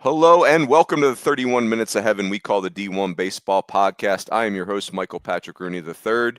Hello and welcome to the 31 Minutes of Heaven we call the D1Baseball Podcast. I am your host, Michael Patrick Rooney III.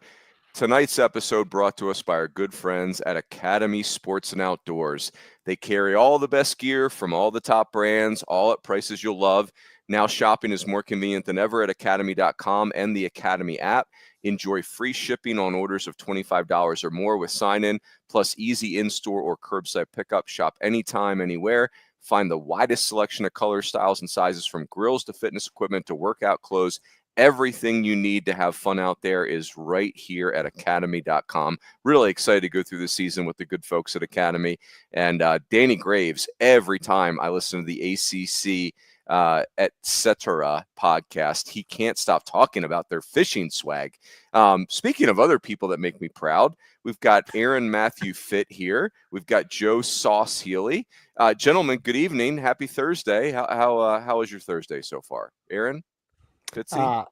Tonight's episode brought to us by our good friends at Academy Sports and Outdoors. They carry all the best gear from all the top brands, all at prices you'll love. Now shopping is more convenient than ever at academy.com and the Academy app. Enjoy free shipping on orders of $25 or more with sign-in, plus easy in-store or curbside pickup. Shop anytime, anywhere. Find the widest selection of colors, styles, and sizes from grills to fitness equipment to workout clothes. Everything you need to have fun out there is right here at academy.com. Really excited to go through the season with the good folks at Academy. And Danny Graves, every time I listen to the ACC etc. podcast, he can't stop talking about their fishing swag. Speaking of other people that make me proud, we've got Aaron Matthew Fitt here. We've got Joe Sauce Healy. Gentlemen, good evening. Happy Thursday. How was your Thursday so far? Aaron? Fitzy?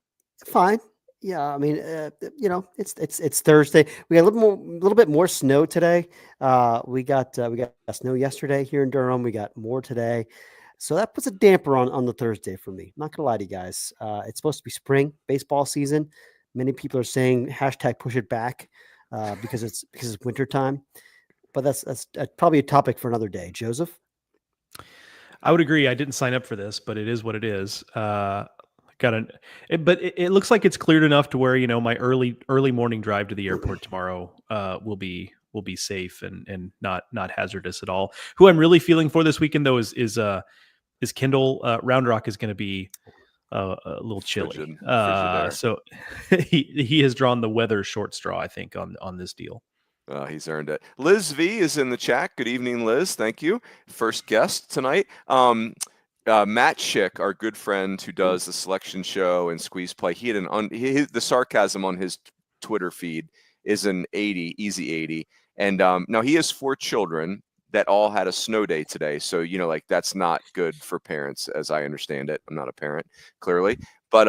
Fine. Yeah, I mean, it's Thursday. We got a little bit more snow today. We got snow yesterday here in Durham. We got more today. So that puts a damper on the Thursday for me. Not gonna lie to you guys. It's supposed to be spring baseball season. Many people are saying hashtag push it back because it's winter time. But that's probably a topic for another day. Joseph? I would agree. I didn't sign up for this, but it is what it is. But it looks like it's cleared enough to where, my early morning drive to the airport tomorrow will be safe and not hazardous at all. Who I'm really feeling for this weekend though is Kendall. Round Rock is going to be a little chilly. Frigid so he has drawn the weather short straw, I think, on this deal. He's earned it. Liz V is in the chat. Good evening, Liz. Thank you. First guest tonight. Matt Schick, our good friend who does the selection show and squeeze play, he had the sarcasm on his Twitter feed is an 80, easy 80. And now he has 4 children that all had a snow day today. So, that's not good for parents, as I understand it. I'm not a parent, clearly. But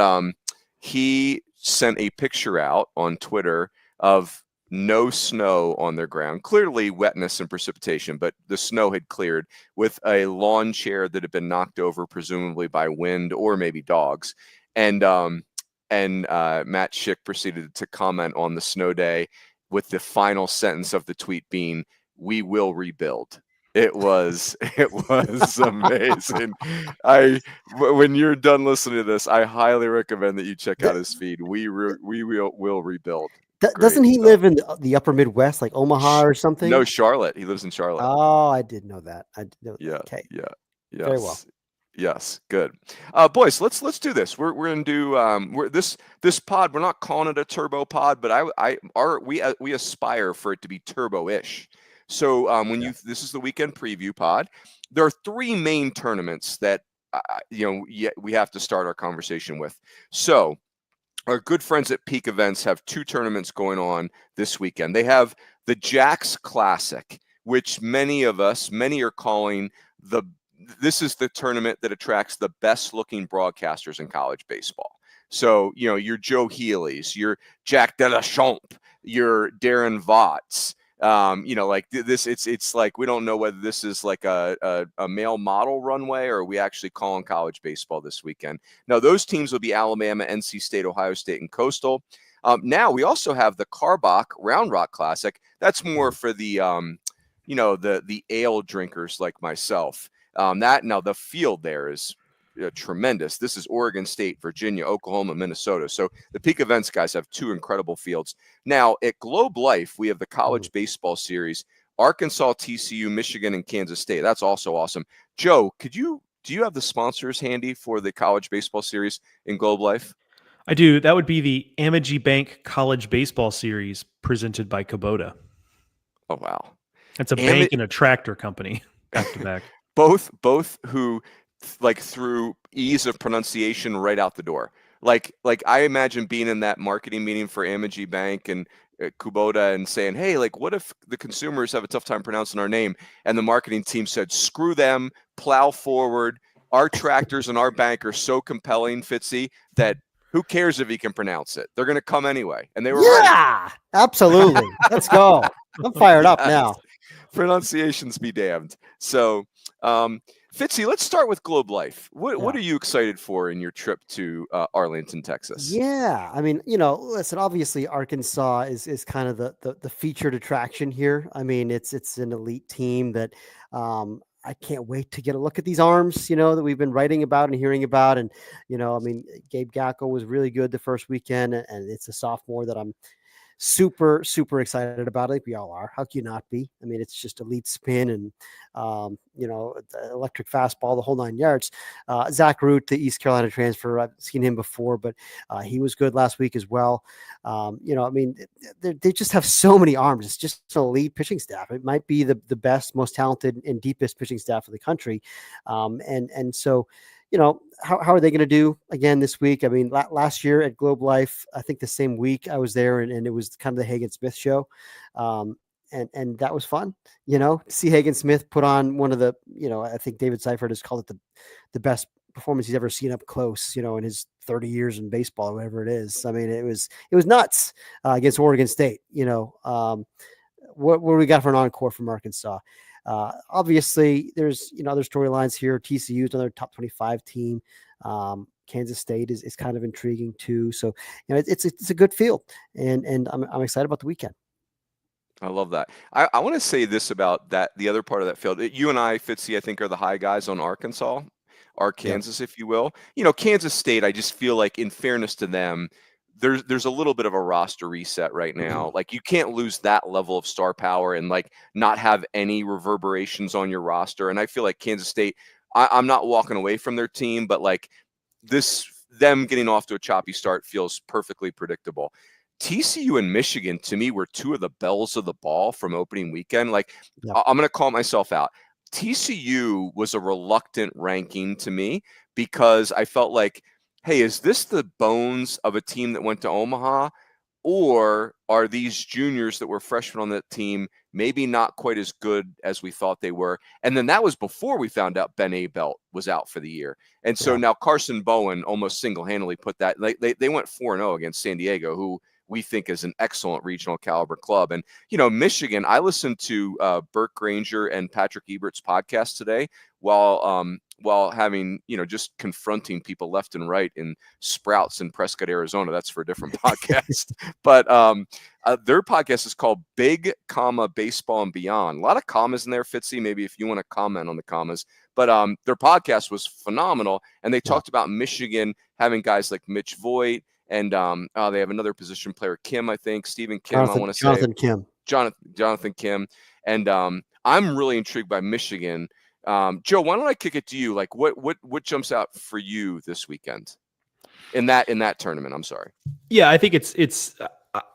he sent a picture out on Twitter of no snow on their ground, clearly wetness and precipitation, but the snow had cleared with a lawn chair that had been knocked over, presumably by wind or maybe dogs. And Matt Schick proceeded to comment on the snow day with the final sentence of the tweet being, "We will rebuild." It was amazing. When you're done listening to this, I highly recommend that you check out his feed. We will rebuild. Doesn't he live in the upper Midwest, like Omaha or something? No, Charlotte. He lives in Charlotte. Oh, I did know that. Yeah. Okay. Yeah. Yes. Very well. Yes. Good. Boys, let's do this. We're gonna do this pod. We're not calling it a turbo pod, but we aspire for it to be turbo-ish. So this is the weekend preview pod. There are 3 main tournaments that we have to start our conversation with. So our good friends at Peak Events have 2 tournaments going on this weekend. They have the Jacks Classic, which many are calling this is the tournament that attracts the best looking broadcasters in college baseball. So, your Joe Healy's, your Jack Delechamps, your Darren Vaughts, it's like we don't know whether this is like a male model runway or are we actually calling college baseball this weekend. Now, those teams will be Alabama, NC State, Ohio State, and Coastal. Now we also have the Karbach Round Rock Classic. That's more for the the ale drinkers like myself. The field there is tremendous. This is Oregon State, Virginia, Oklahoma, Minnesota. So the Peak Events guys have 2 incredible fields. Now at Globe Life, we have the college baseball series, Arkansas, TCU, Michigan, and Kansas State. That's also awesome. Joe, do you have the sponsors handy for the college baseball series in Globe Life? I do. That would be the Amegy Bank College Baseball Series presented by Kubota. Oh, wow. It's a bank and a tractor company back to back. Both who through ease of pronunciation right out the door. Like I imagine being in that marketing meeting for Amegy Bank and Kubota and saying, hey, what if the consumers have a tough time pronouncing our name? And the marketing team said, screw them, plow forward. Our tractors and our bank are so compelling, Fitzy, that who cares if he can pronounce it? They're going to come anyway. And they were right. Absolutely. Let's go. I'm fired up now. Pronunciations be damned. So, Fitzy, let's start with Globe Life. What are you excited for in your trip to Arlington, Texas? Yeah, I mean, listen, obviously Arkansas is kind of the featured attraction here. I mean, it's an elite team that I can't wait to get a look at these arms, that we've been writing about and hearing about. And, I mean, Gabe Gackel was really good the first weekend, and it's a sophomore that I'm super, super excited about it. We all are. How can you not be? I mean, it's just elite spin and, the electric fastball, the whole 9 yards. Zach Root, the East Carolina transfer, I've seen him before, but he was good last week as well. I mean, they just have so many arms. It's just an elite pitching staff. It might be the best, most talented, and deepest pitching staff of the country. And so, how are they going to do again this week? I mean, last year at Globe Life, I think the same week I was there, and it was kind of the Hagen Smith show. And that was fun, to see Hagen Smith put on one of the, I think David Seifert has called it the best performance he's ever seen up close, in his 30 years in baseball, or whatever it is. I mean, it was nuts against Oregon State. What do we got for an encore from Arkansas? Obviously there's, other storylines here. TCU is another top 25 team. Kansas State is kind of intriguing too. So, it's a good field, and I'm excited about the weekend. I love that. I want to say this about that, the other part of that field. You and I, Fitzy, I think are the high guys on Arkansas, Kansas, if you will. Kansas State, I just feel like, in fairness to them, there's a little bit of a roster reset right now. Like, you can't lose that level of star power and not have any reverberations on your roster. And I feel like Kansas State, I'm not walking away from their team, but them getting off to a choppy start feels perfectly predictable. TCU and Michigan, to me, were two of the bells of the ball from opening weekend. I'm going to call myself out. TCU was a reluctant ranking to me because I felt like, hey, is this the bones of a team that went to Omaha? Or are these juniors that were freshmen on that team maybe not quite as good as we thought they were? And then that was before we found out Ben Abelt was out for the year. And so now Carson Bowen almost single-handedly put that. They went 4-0 against San Diego, who we think is an excellent regional caliber club. And, Michigan, I listened to Burke Granger and Patrick Ebert's podcast today while having, just confronting people left and right in Sprouts in Prescott, Arizona. That's for a different podcast. But their podcast is called Big, Baseball and Beyond. A lot of commas in there, Fitzy, maybe if you want to comment on the commas. But their podcast was phenomenal. And they talked about Michigan having guys like Mitch Voigt, and they have another position player, Kim, I think, Stephen Kim, Jonathan Kim. And I'm really intrigued by Michigan. Joe, why don't I kick it to you? What jumps out for you this weekend in that tournament? I'm sorry. Yeah, I think it's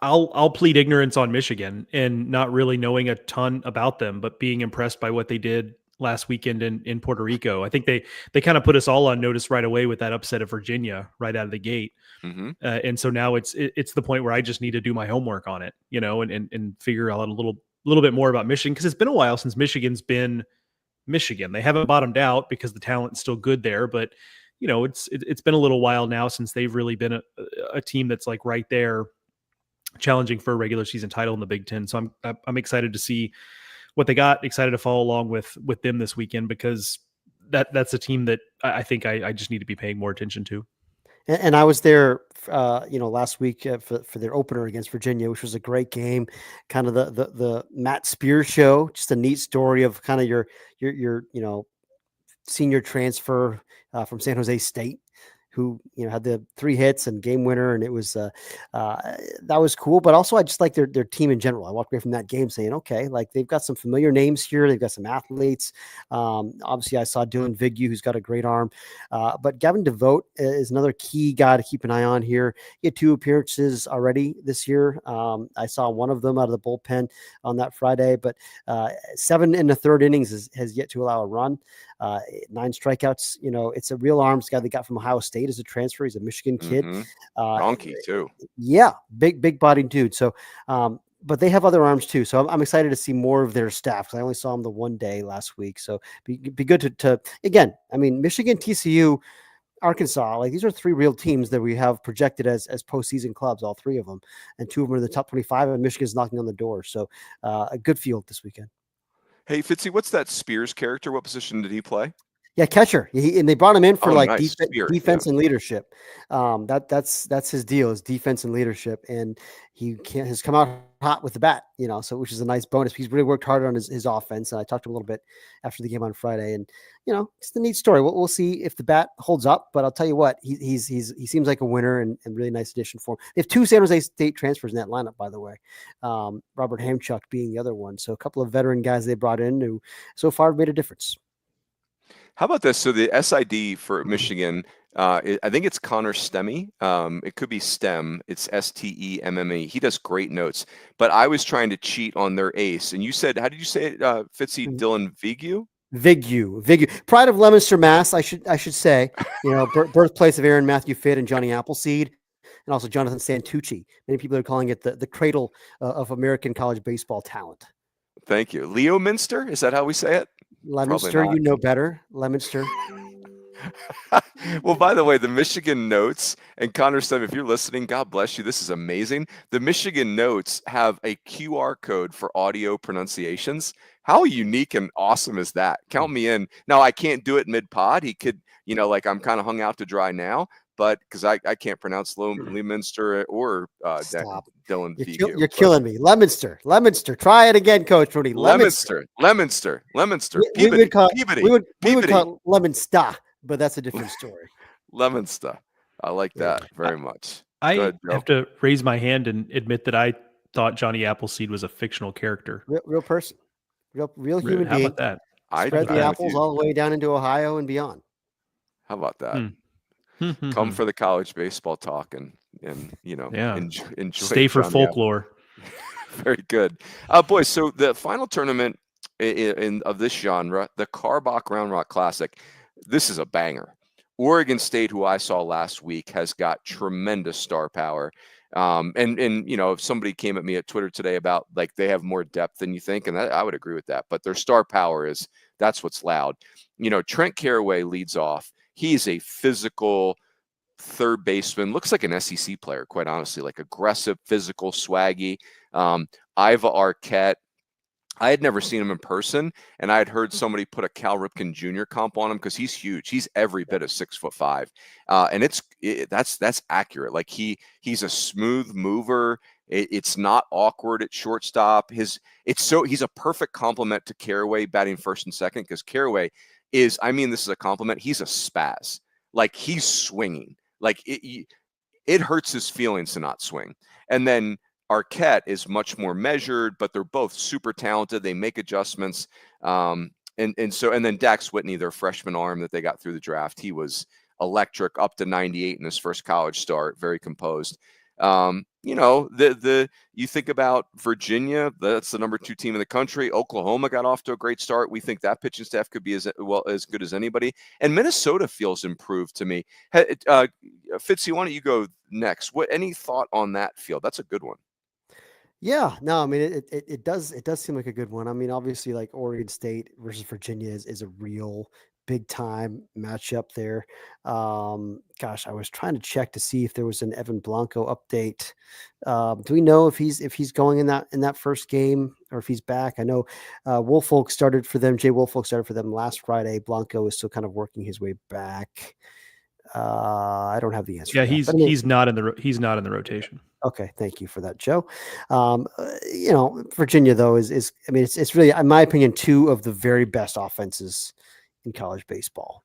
I'll plead ignorance on Michigan and not really knowing a ton about them, but being impressed by what they did last weekend in Puerto Rico. I think they kind of put us all on notice right away with that upset of Virginia right out of the gate. Mm-hmm. And so now it's the point where I just need to do my homework on it, and figure out a little bit more about Michigan, because it's been a while since Michigan's been Michigan. They haven't bottomed out because the talent's still good there, but it's been a little while now since they've really been a team that's right there challenging for a regular season title in the Big Ten. So I'm excited to see what they got, excited to follow along with them this weekend, because that's a team that I think I just need to be paying more attention to. And I was there, last week for their opener against Virginia, which was a great game. Kind of the Matt Spears show, just a neat story of kind of your senior transfer from San Jose State, who had the 3 hits and game winner, and it was that was cool. But also, I just like their team in general. I walked away from that game saying, okay, they've got some familiar names here. They've got some athletes. Obviously, I saw Dylan Vigue, who's got a great arm. But Gavin DeVote is another key guy to keep an eye on here. He had 2 appearances already this year. I saw one of them out of the bullpen on that Friday, but 7 in the 3rd innings has yet to allow a run. 9 strikeouts. It's a real arms guy they got from Ohio State as a transfer. He's a Michigan kid. Donkey too. Yeah, big bodied dude. So, but they have other arms too. So I'm excited to see more of their staff, because I only saw them the one day last week. So be good to again. I mean, Michigan, TCU, Arkansas, these are 3 real teams that we have projected as postseason clubs, all 3 of them, and 2 of them are in the top 25, and Michigan's knocking on the door. So a good field this weekend. Hey, Fitzy, what's that Spears character? What position did he play? Yeah, catcher. And they brought him in for Oh, like nice. Spear, defense yeah. and leadership. That's his deal, is defense and leadership. And has come out hot with the bat, so which is a nice bonus. He's really worked hard on his offense. And I talked to him a little bit after the game on Friday, and it's a neat story. We'll see if the bat holds up, but I'll tell you what, he seems like a winner and really nice addition for him. They have 2 San Jose State transfers in that lineup, by the way. Robert Hamchuk being the other one. So a couple of veteran guys they brought in who so far have made a difference. How about this? So the SID for Michigan, I think it's Connor Stemme. It could be STEM. It's STEMME. He does great notes. But I was trying to cheat on their ace. And you said, how did you say it, Fitzy? Dylan Vigu? Vigu. Pride of Leominster, Mass, I should say. Birthplace of Aaron Matthew Fitt and Johnny Appleseed, and also Jonathan Santucci. Many people are calling it the cradle of American college baseball talent. Thank you. Leo Minster? Is that how we say it? Leominster, you know better. Leominster. Well, by the way, the Michigan notes, and Connor Stemme, if you're listening, God bless you. This is amazing. The Michigan notes have a QR code for audio pronunciations. How unique and awesome is that? Count me in. Now, I can't do it mid-pod. He could, I'm kind of hung out to dry now, but because I can't pronounce Leominster or Dylan Vigu. You're killing me. Leominster. Try it again, Coach Rooney. Leominster. We would call it Leominster, but that's a different story. Leominster. I like that very much. I have to raise my hand and admit that I thought Johnny Appleseed was a fictional character. Real person. Real human being. How about that? Spread the apples all the way down into Ohio and beyond. How about that? Come for the college baseball talk and enjoy. Stay for folklore. Very good. Boys, so the final tournament of this genre, the Karbach Round Rock Classic, this is a banger. Oregon State, who I saw last week, has got tremendous star power. And if somebody came at me at Twitter today about like they have more depth than you think, and I would agree with that, but their star power that's what's loud. Trent Caraway leads off. He's a physical third baseman, looks like an SEC player, quite honestly, like aggressive, physical, swaggy. Iva Arquette, I had never seen him in person, and I had heard somebody put a Cal Ripken Jr. comp on him because he's huge. He's every bit of 6'5", and that's accurate. Like he's a smooth mover. It's not awkward at shortstop. He's a perfect complement to Caraway batting first and second, because Caraway this is a compliment. He's a spaz. Like he's swinging. Like it hurts his feelings to not swing. And then Arquette is much more measured, but they're both super talented. They make adjustments. And then Dax Whitney, their freshman arm that they got through the draft, he was electric, up to 98 in his first college start, very composed. You think about Virginia, that's the number 2 team in the country. Oklahoma got off to a great start. We think that pitching staff could be as good as anybody. And Minnesota feels improved to me. Fitzy, why don't you go next? Any thought on that field? That's a good one. Yeah, no, I mean, it does seem like a good one. I mean, obviously, like Oregon State versus Virginia is a real big time matchup there. Gosh, I was trying to check to see if there was an Evan Blanco update. Do we know if he's going in that first game or if he's back? I know Woolfolk started for them. Jay Woolfolk started for them last Friday. Blanco is still kind of working his way back. I don't have the answer. Yeah, he's not in the rotation. Okay, thank you for that, Joe. Virginia though is it's really, in my opinion, 2 of the very best offenses in college baseball,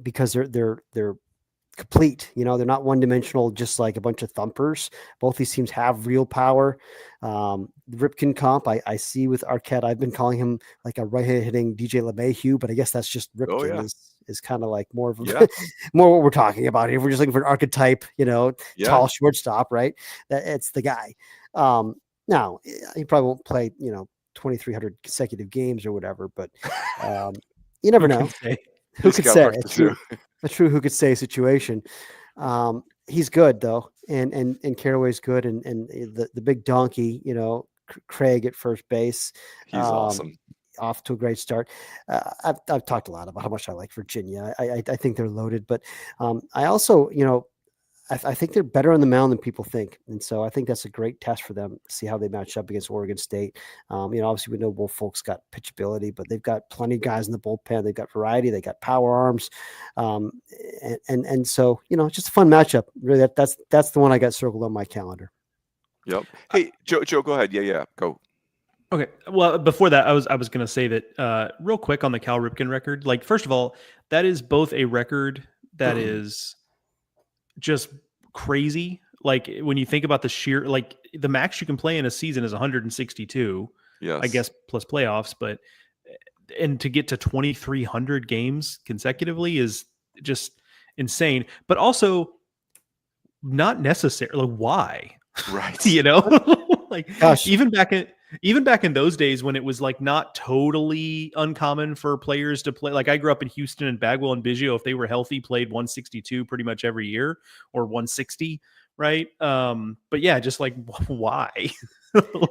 because they're complete. They're not one-dimensional, just like a bunch of thumpers. Both these teams have real power. The Ripken comp I see with Arquette. I've been calling him like a right-handed hitting DJ LeMahieu, but I guess that's just Ripken is kind of like more of more what we're talking about here. We're just looking for an archetype, tall shortstop, right? It's the guy. Now he probably won't play, 2,300 consecutive games or whatever, but you never know. Who could say? A true who could say situation. He's good though, and Caraway's good, and the big donkey, Craig at first base. He's awesome. Off to a great start. I've talked a lot about how much I like Virginia. I think they're loaded, but I also, I think they're better on the mound than people think. And so I think that's a great test for them to see how they match up against Oregon State. Obviously we know Wolf Folk's got pitchability, but they've got plenty of guys in the bullpen. They've got variety. They got power arms. And so, just a fun matchup. Really, that's the one I got circled on my calendar. Yep. Hey, Joe, go ahead. Yeah, go. Okay. Well, before that, I was going to say that real quick on the Cal Ripken record. Like, first of all, that is both a record that is just crazy. Like when you think about the sheer, like the max you can play in a season is 162. Yes. I guess plus playoffs, and to get to 2,300 games consecutively is just insane. But also not necessary. Like why? Right. Like Gosh. even back in those days when it was like not totally uncommon for players to play. Like I grew up in Houston, and Bagwell and Biggio, if they were healthy, played 162 pretty much every year, or 160. Right. But yeah, just like why?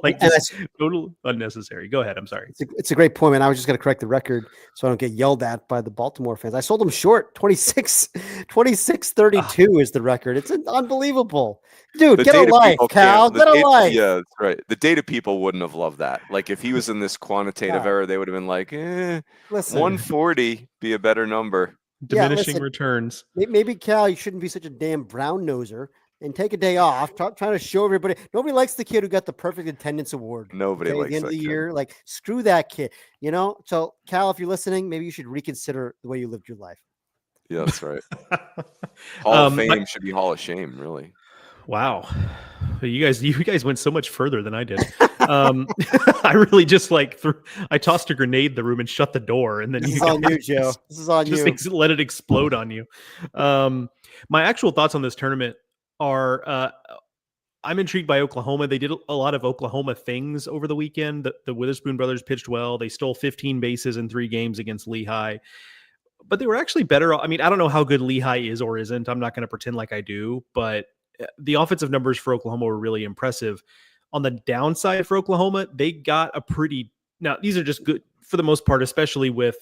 Like just total unnecessary. Go ahead. I'm sorry. It's a great point, man. I was just going to correct the record so I don't get yelled at by the Baltimore fans. I sold them short. 26-32 is the record. It's unbelievable. Dude, get a life, Cal. Get a life. Yeah, that's right. The data people wouldn't have loved that. Like if he was in this quantitative era, they would have been like, listen, 140 be a better number. Diminishing returns. Maybe, Cal, you shouldn't be such a damn brown noser and take a day off, trying to show everybody. Nobody likes the kid who got the perfect attendance award. Nobody likes at the end that of the kid. year. Like, screw that kid. So, Cal, if you're listening, maybe you should reconsider the way you lived your life. Yeah, that's right. Hall of Fame should be Hall of Shame, really. Wow. You guys went so much further than I did. I really just I tossed a grenade in the room and shut the door, and then This is on you, Joe. This is on you. Let it explode on you. My actual thoughts on this tournament are I'm intrigued by Oklahoma. They did a lot of Oklahoma things over the weekend. The Witherspoon brothers pitched well. They stole 15 bases in 3 games against Lehigh, but they were actually better. I mean, I don't know how good Lehigh is or isn't. I'm not going to pretend like I do, but the offensive numbers for Oklahoma were really impressive. On the downside for Oklahoma, they got now these are just good for the most part, especially with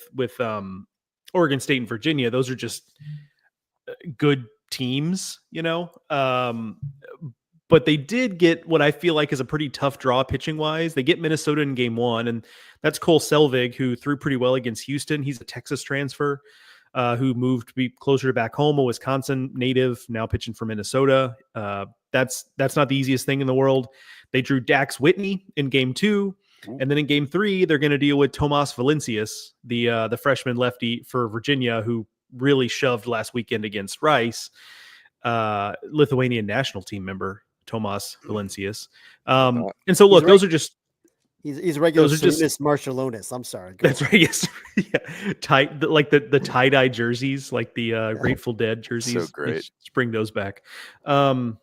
Oregon State and Virginia. Those are just good teams, but they did get what I feel like is a pretty tough draw pitching wise. They get Minnesota in game 1, and that's Cole Selvig, who threw pretty well against Houston. He's a Texas transfer who moved to be closer to back home, a Wisconsin native, now pitching for Minnesota. That's not the easiest thing in the world. They drew Dax Whitney in game 2. And then in game 3, they're going to deal with Tomas Valincius, the freshman lefty for Virginia, who really shoved last weekend against Rice, Lithuanian national team member Tomas Valincius. And so look, those are just he's regular Miss Marshallonis. I'm sorry. That's right. Yes. Yeah. The tie-dye jerseys, like the Grateful Dead jerseys. So great. Let's bring those back. Now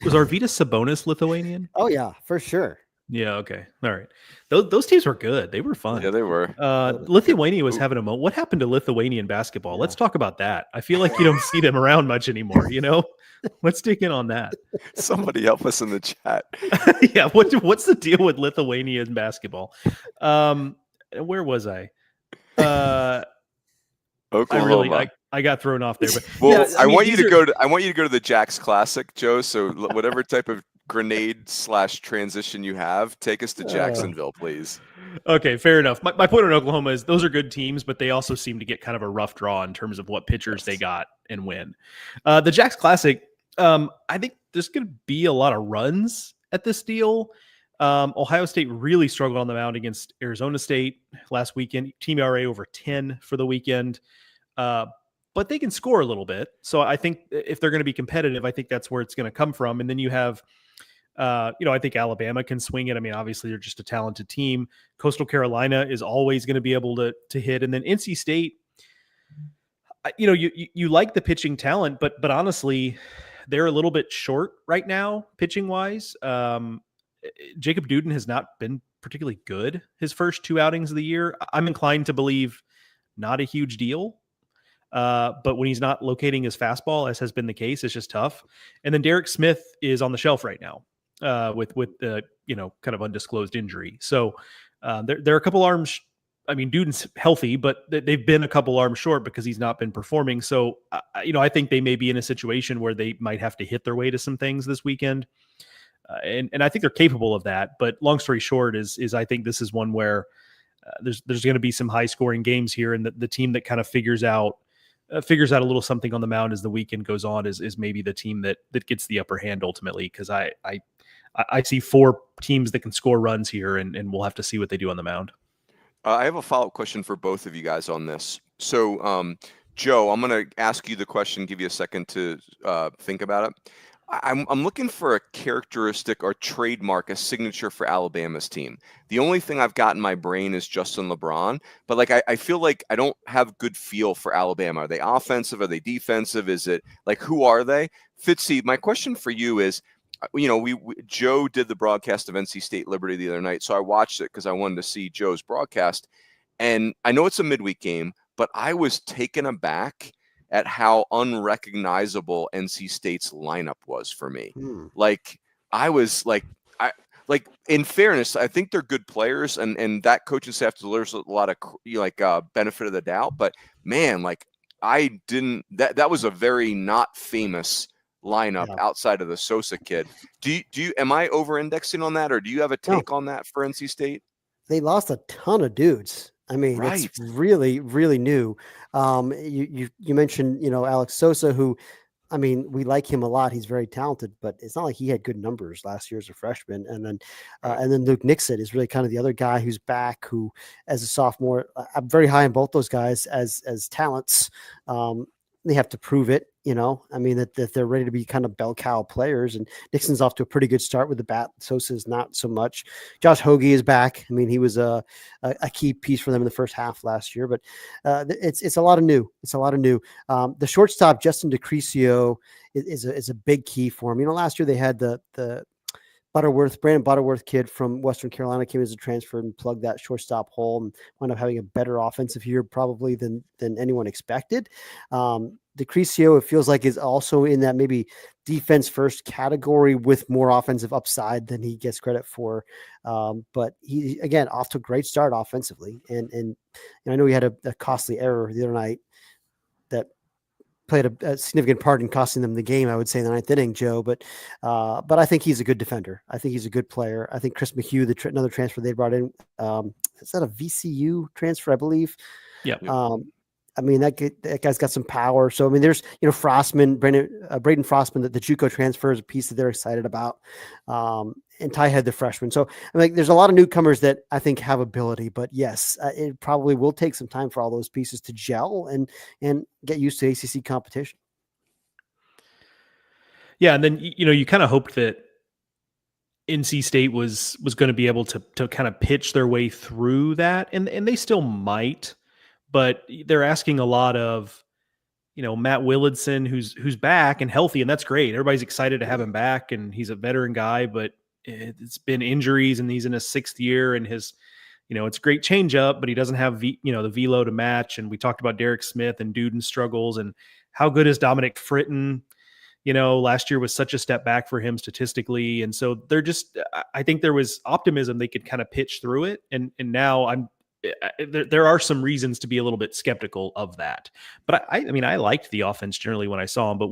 was Arvydas Sabonis Lithuanian? Oh yeah, for sure. Yeah. Okay. All right. Those teams were good. They were fun. Yeah, they were. Lithuania was having a moment. What happened to Lithuanian basketball? Let's talk about that. I feel like you don't see them around much anymore. Let's dig in on that. Somebody help us in the chat. Yeah. What's the deal with Lithuanian basketball? Where was I? Oklahoma. I got thrown off there, but well, I want you to go to the Jax Classic, Joe. So whatever type of grenade/transition you have, take us to Jacksonville, please. Okay, fair enough. My point on Oklahoma is those are good teams, but they also seem to get kind of a rough draw in terms of what pitchers they got and when. The Jax Classic, I think there's going to be a lot of runs at this deal. Ohio State really struggled on the mound against Arizona State last weekend. Team ERA over 10 for the weekend. But they can score a little bit. So I think if they're going to be competitive, I think that's where it's going to come from. And then you have, I think Alabama can swing it. I mean, obviously they're just a talented team. Coastal Carolina is always going to be able to hit. And then NC State, you like the pitching talent, but honestly, they're a little bit short right now, pitching wise. Jacob Duden has not been particularly good his first 2 outings of the year. I'm inclined to believe not a huge deal. But when he's not locating his fastball, as has been the case, it's just tough. And then Derek Smith is on the shelf right now, with the kind of undisclosed injury. So there are a couple arms I mean, Duden's healthy, but they've been a couple arms short because he's not been performing. So, I think they may be in a situation where they might have to hit their way to some things this weekend. And I think they're capable of that. But long story short is I think this is one where there's going to be some high scoring games here. And the team that kind of figures out a little something on the mound as the weekend goes on is maybe the team that gets the upper hand ultimately. Cause I see 4 teams that can score runs here, and we'll have to see what they do on the mound. I have a follow-up question for both of you guys on this. So, Joe, I'm going to ask you the question, give you a second to think about it. I'm looking for a characteristic or trademark, a signature for Alabama's team. The only thing I've got in my brain is Justin LeBron, but like I feel like I don't have good feel for Alabama. Are they offensive? Are they defensive? Is it like, who are they? Fitzy, my question for you is, Joe did the broadcast of NC State Liberty the other night, so I watched it because I wanted to see Joe's broadcast. And I know it's a midweek game, but I was taken aback at how unrecognizable NC State's lineup was for me. Like, I was like, in fairness, I think they're good players, and that coaching staff delivers a lot of benefit of the doubt. But man, like, I didn't. That was a very not famous lineup outside of the Sosa kid. Do you am I over-indexing on that, or do you have a take on that for NC State? They lost a ton of dudes. I mean, it's really, really new. You mentioned, Alex Sosa, who, I mean, we like him a lot. He's very talented, but it's not like he had good numbers last year as a freshman. And then Luke Nixon is really kind of the other guy who's back, who, as a sophomore, I'm very high on both those guys as talents. They have to prove it, I mean, that they're ready to be kind of bell cow players. And Nixon's off to a pretty good start with the bat. Sosa's not so much. Josh Hoagie is back. I mean, he was a key piece for them in the first half last year, but it's a lot of new. It's a lot of new. The shortstop, Justin DeCrisio, is a big key for him. Last year they had the Brandon Butterworth kid from Western Carolina came as a transfer and plugged that shortstop hole and wound up having a better offensive year probably than anyone expected. DeCrisio, it feels like, is also in that maybe defense first category with more offensive upside than he gets credit for. But he, again, off to a great start offensively. And I know he had a costly error the other night that played a significant part in costing them the game, I would say, in the 9th inning, Joe. But I think he's a good defender. I think he's a good player. I think Chris McHugh, another transfer they brought in, is that a VCU transfer, I believe? Yeah. I mean, that guy's got some power. So, I mean, there's, Braden Frostman, the JUCO transfer is a piece that they're excited about. And Ty Head, the freshman. So, I mean, there's a lot of newcomers that I think have ability, but yes, it probably will take some time for all those pieces to gel and get used to ACC competition. Yeah. And then, you kind of hoped that NC State was going to be able to kind of pitch their way through that. And they still might, but they're asking a lot of, Matt Willardson, who's back and healthy, and that's great. Everybody's excited to have him back, and he's a veteran guy, but it's been injuries, and he's in his 6th year, and his, it's a great changeup, but he doesn't have the velo to match. And we talked about Derek Smith and Duden struggles, and how good is Dominic Fritton? Last year was such a step back for him statistically, and so I think there was optimism they could kind of pitch through it, and now there are some reasons to be a little bit skeptical of that. But I mean, I liked the offense generally when I saw him, but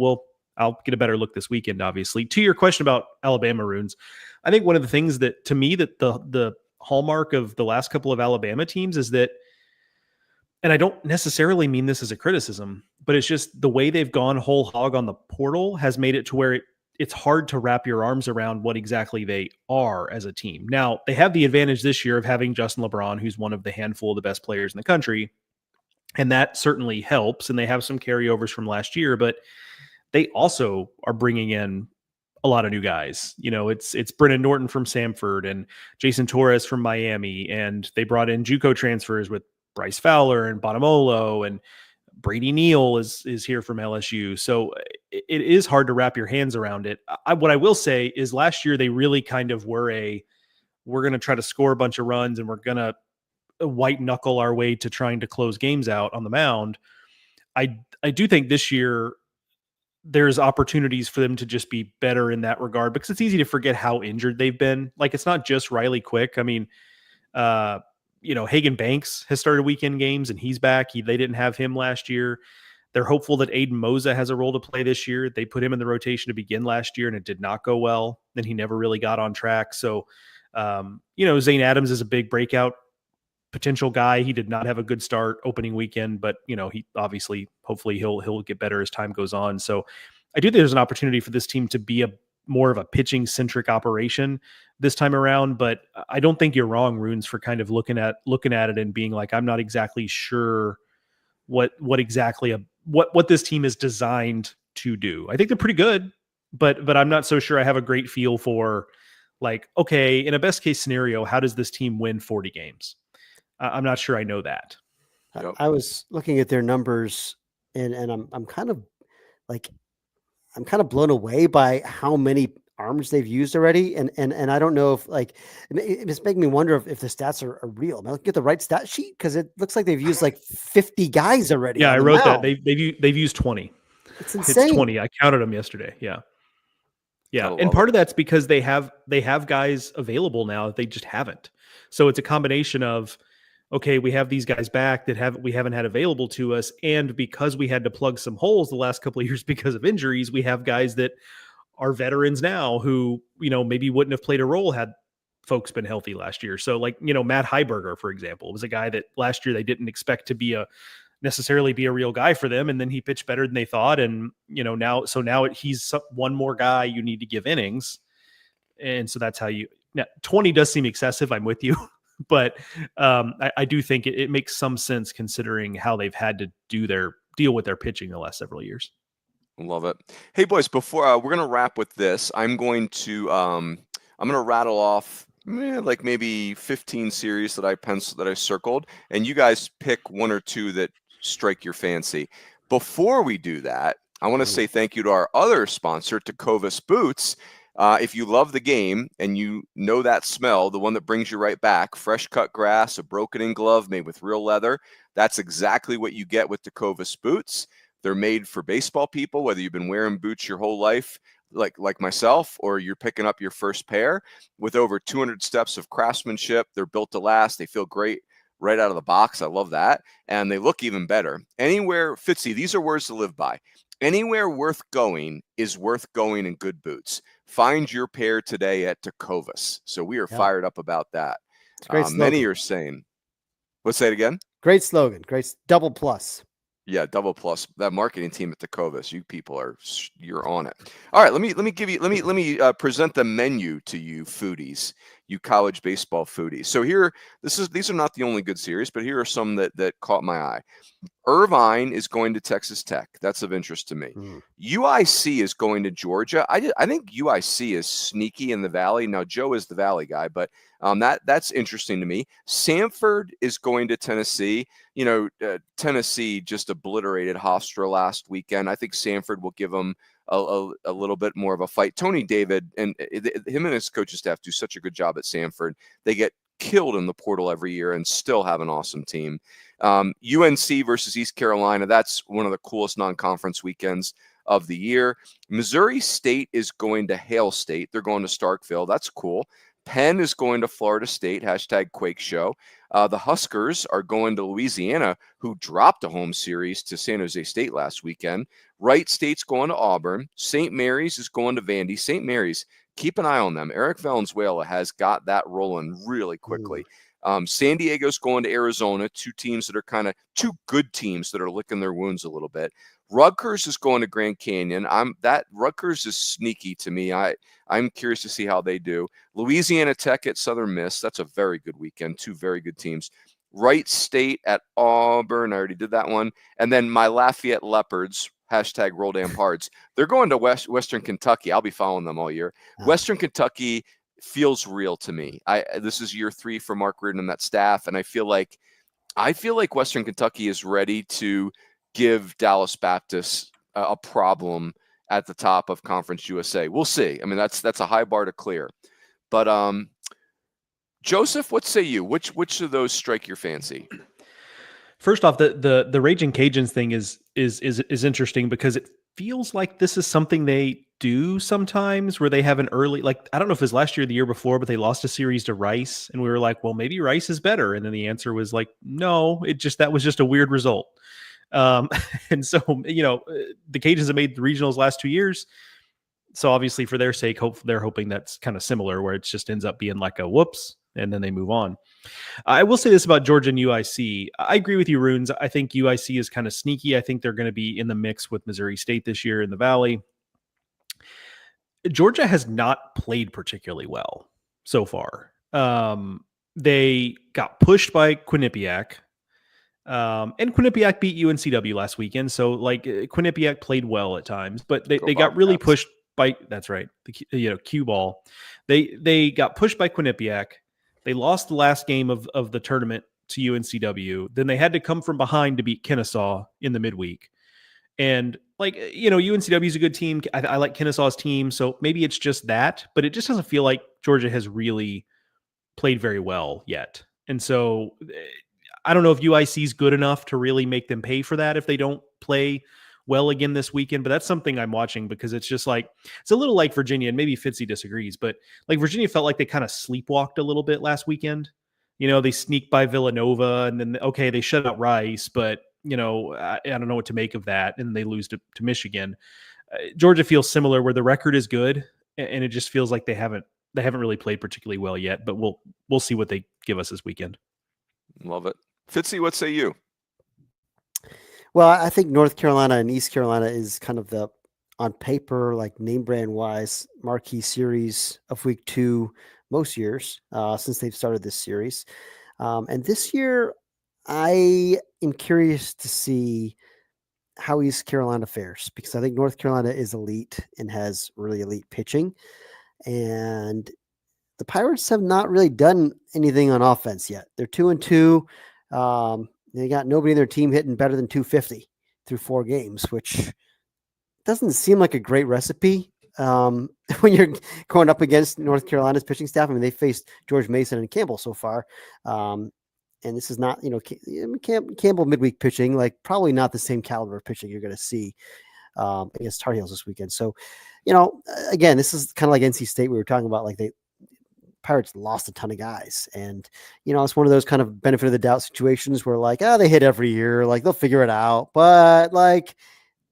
I'll get a better look this weekend, obviously. To your question about Alabama Maroons, I think one of the things that, to me, that the hallmark of the last couple of Alabama teams is that, and I don't necessarily mean this as a criticism, but it's just the way they've gone whole hog on the portal has made it to where it's hard to wrap your arms around what exactly they are as a team. Now, they have the advantage this year of having Justin LeBron, who's one of the handful of the best players in the country, and that certainly helps, and they have some carryovers from last year, but they also are bringing in a lot of new guys. It's Brennan Norton from Samford and Jason Torres from Miami, and they brought in JUCO transfers with Bryce Fowler and Bonamolo, and Brady Neal is here from LSU. So it is hard to wrap your hands around it. What I will say is last year they really kind of were we're going to try to score a bunch of runs and we're going to white knuckle our way to trying to close games out on the mound. I do think this year there's opportunities for them to just be better in that regard, because it's easy to forget how injured they've been. Like, it's not just Riley Quick. I mean, Hagen Banks has started weekend games and he's back. They didn't have him last year. They're hopeful that Aiden Moza has a role to play this year. They put him in the rotation to begin last year and it did not go well. Then he never really got on track. So, Zane Adams is a big breakout potential guy. He did not have a good start opening weekend, but he obviously, hopefully he'll get better as time goes on. So I do think there's an opportunity for this team to be more of a pitching centric operation this time around, but I don't think you're wrong, Runes, for kind of looking at it and being like, I'm not exactly sure what this team is designed to do. I think they're pretty good, but I'm not so sure I have a great feel for, like, okay, in a best case scenario, how does this team win 40 games? I'm not sure I know that. Yep. I was looking at their numbers and I'm kind of blown away by how many arms they've used already. And I don't know if, like, it's making me wonder if the stats are real. Am I looking at the right stat sheet? Because it looks like they've used like 50 guys already. Yeah, I wrote that. They've used 20. It's insane. It's 20. I counted them yesterday. Yeah. Yeah. And part of that's because they have guys available now that they just haven't. So it's a combination of, okay, we have these guys back that we haven't had available to us. And because we had to plug some holes the last couple of years because of injuries, we have guys that are veterans now who, maybe wouldn't have played a role had folks been healthy last year. So like, Matt Heiberger, for example, was a guy that last year they didn't expect to necessarily be a real guy for them. And then he pitched better than they thought. And, now he's one more guy you need to give innings. And so that's how now 20 does seem excessive. I'm with you. But I do think it makes some sense considering how they've had to deal with their pitching the last several years. Love it. Hey boys, before we're gonna wrap with this, I'm gonna rattle off like maybe 15 series that I circled, and you guys pick one or two that strike your fancy. Before we do that, I want to say thank you to our other sponsor, Tecovas Boots. If you love the game and you know that smell, the one that brings you right back, fresh cut grass, a broken-in glove made with real leather, that's exactly what you get with Tecovas Boots. They're made for baseball people, whether you've been wearing boots your whole life, like myself, or you're picking up your first pair. With over 200 steps of craftsmanship, they're built to last. They feel great right out of the box. I love that. And they look even better. Anywhere, Fitzy, these are words to live by. Anywhere worth going is worth going in good boots. Find your pair today at Tecovas. So we are fired up about that. Many are saying, let's say it again. Great slogan. Great double plus. Yeah, double plus. That marketing team at Tecovas, you people you're on it. All right, let me present the menu to you foodies, you college baseball foodies. So these are not the only good series, but here are some that caught my eye. Irvine is going to Texas Tech. That's of interest to me. UIC is going to Georgia. I think UIC is sneaky in the Valley. Now, Joe is the Valley guy, but that's interesting to me. Samford is going to Tennessee. Tennessee just obliterated Hofstra last weekend. I think Samford will give them a little bit more of a fight. Tony David and him and his coaching staff do such a good job at Samford. They get killed in the portal every year and still have an awesome team. UNC versus East Carolina. That's one of the coolest non-conference weekends of the year. Missouri State is going to Hale State. They're going to Starkville. That's cool. Penn is going to Florida State, #Quake Show. The Huskers are going to Louisiana, who dropped a home series to San Jose State last weekend. Wright State's going to Auburn. St. Mary's is going to Vandy. St. Mary's, keep an eye on them. Eric Valenzuela has got that rolling really quickly. San Diego's going to Arizona, two good teams that are licking their wounds a little bit. Rutgers is going to Grand Canyon. Rutgers is sneaky to me. I'm curious to see how they do. Louisiana Tech at Southern Miss. That's a very good weekend. Two very good teams. Wright State at Auburn. I already did that one. And then my Lafayette Leopards, #RollDamnHards. They're going to Western Kentucky. I'll be following them all year. Western Kentucky feels real to me. This is year 3 for Mark Reardon and that staff, and I feel like Western Kentucky is ready to give Dallas Baptist a problem at the top of Conference USA. We'll see. I mean, that's a high bar to clear. But Joseph, what say you? Which of those strike your fancy? First off, the Raging Cajuns thing is interesting because it feels like this is something they do sometimes where they have an early, like, I don't know if it was last year or the year before, but they lost a series to Rice and we were like, well, maybe Rice is better. And then the answer was like, no, that was just a weird result. And so, the Cajuns have made the regionals last 2 years. So obviously for their sake, they're hoping that's kind of similar where it just ends up being like a whoops and then they move on. I will say this about Georgia and UIC. I agree with you, Runes. I think UIC is kind of sneaky. I think they're going to be in the mix with Missouri State this year in the Valley. Georgia has not played particularly well so far. They got pushed by Quinnipiac. And Quinnipiac beat UNCW last weekend. So like Quinnipiac played well at times, but they got really pushed by, that's right. The cue ball. They got pushed by Quinnipiac. They lost the last game of the tournament to UNCW. Then they had to come from behind to beat Kennesaw in the midweek. And like, UNCW is a good team. I like Kennesaw's team. So maybe it's just that, but it just doesn't feel like Georgia has really played very well yet. And so I don't know if UIC is good enough to really make them pay for that if they don't play well again this weekend, but that's something I'm watching because it's just like, it's a little like Virginia, and maybe Fitzy disagrees, but like Virginia felt like they kind of sleepwalked a little bit last weekend. They sneaked by Villanova and then, okay, they shut out Rice, but I don't know what to make of that. And they lose to Michigan. Georgia feels similar where the record is good and it just feels like they haven't really played particularly well yet, but we'll see what they give us this weekend. Love it. Fitzy, what say you? Well, I think North Carolina and East Carolina is kind of the, on paper, like name brand wise, marquee series of week 2 most years since they've started this series. And this year, I am curious to see how East Carolina fares because I think North Carolina is elite and has really elite pitching. And the Pirates have not really done anything on offense yet. They're 2-2. They got nobody in their team hitting better than 250 through 4 games, which doesn't seem like a great recipe when you're going up against North Carolina's pitching staff. I mean, they faced George Mason and Campbell so far. And this is not, Campbell midweek pitching, like probably not the same caliber of pitching you're going to see against Tar Heels this weekend. So, again, this is kind of like NC State. We were talking about, like Pirates lost a ton of guys, and it's one of those kind of benefit of the doubt situations where like, they hit every year, like they'll figure it out, but like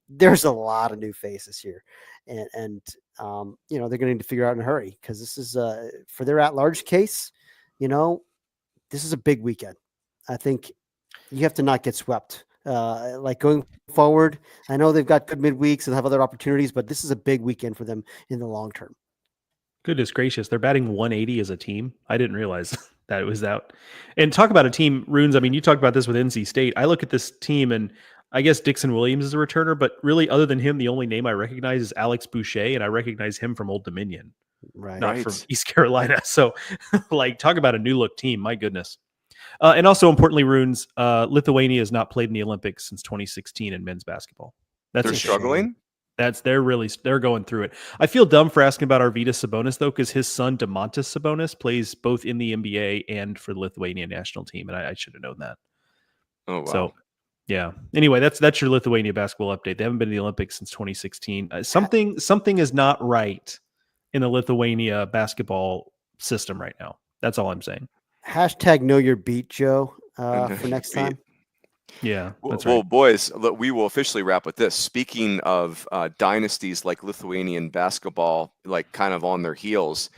there's a lot of new faces here, and they're going to need to figure out in a hurry because this is for their at-large case. This is a big weekend. I think you have to not get swept. Like going forward, I know they've got good midweeks and have other opportunities, but this is a big weekend for them in the long term. Goodness gracious. They're batting 180 as a team. I didn't realize that it was out. And talk about a team, Runes. I mean, you talked about this with NC State. I look at this team and I guess Dixon Williams is a returner, but really other than him, the only name I recognize is Alex Boucher. And I recognize him from Old Dominion, not from East Carolina. So like talk about a new look team. My goodness. And also importantly, Runes, Lithuania has not played in the Olympics since 2016 in men's basketball. They're struggling. They're going through it. I feel dumb for asking about Arvydas Sabonis though, because his son Domantas Sabonis plays both in the NBA and for the Lithuania national team, and I should have known that. Oh wow! So yeah. Anyway, that's your Lithuania basketball update. They haven't been in the Olympics since 2016. Something is not right in the Lithuania basketball system right now. That's all I'm saying. # know your beat, Joe, for next time. Yeah, that's well, right. Boys, we will officially wrap with this. Speaking of dynasties like Lithuanian basketball, like kind of on their heels,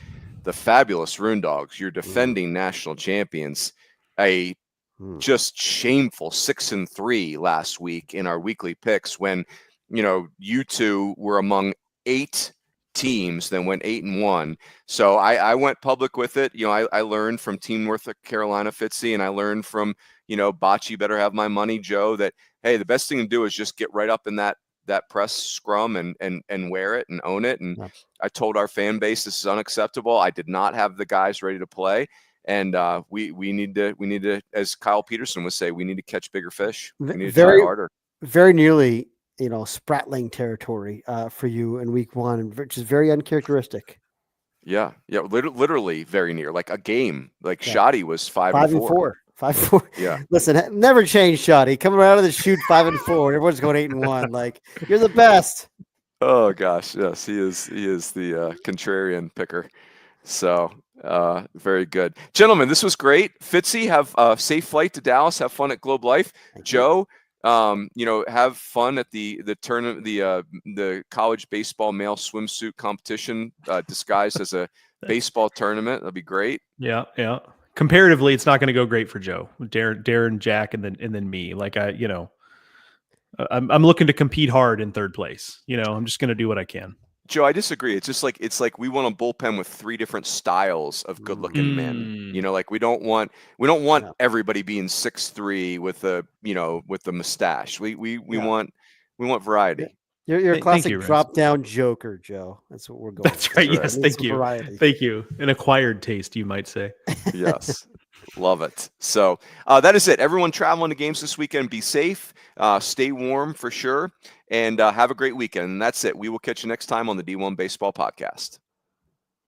the fabulous Rune Dogs, your defending national champions, a just shameful 6-3 last week in our weekly picks when, you two were among 8 teams, then went 8-1. So I went public with it. I learned from Team North Carolina Fitzy, and I learned from, Bocce better have my money, Joe, that, hey, the best thing to do is just get right up in that press scrum and wear it and own it. And I told our fan base this is unacceptable. I did not have the guys ready to play. And we need to, as Kyle Peterson would say, we need to catch bigger fish. We need to try harder. Very nearly, Spratling territory for you in week 1, which is very uncharacteristic. Yeah. Literally very near, like a game. Like Shoddy was 5-4. 5-4. Yeah. Listen, never change, Shoddy. Coming out of the shoot 5-4. Everyone's going 8-1. Like, you're the best. Oh gosh, yes, he is. He is the contrarian picker. So very good, gentlemen. This was great. Fitzy, have a safe flight to Dallas. Have fun at Globe Life. Thank you. Joe, have fun at the tournament, the college baseball male swimsuit competition disguised as a baseball tournament. That'll be great. Yeah, yeah. Comparatively, it's not going to go great for Joe, Darren, Jack, and then me. Like I'm looking to compete hard in third place. I'm just going to do what I can. Joe, I disagree. It's just like we want a bullpen with 3 different styles of good-looking men. Like we don't want everybody being 6'3" with a mustache. We want variety. You're a Thank classic you, Rez. drop-down joker, Joe. That's what we're going. That's right. Yes, We need thank some you. variety. Thank you. An acquired taste, you might say. Yes. Love it. So that is it. Everyone traveling to games this weekend, be safe, stay warm for sure, and have a great weekend. And that's it. We will catch you next time on the D1 Baseball Podcast.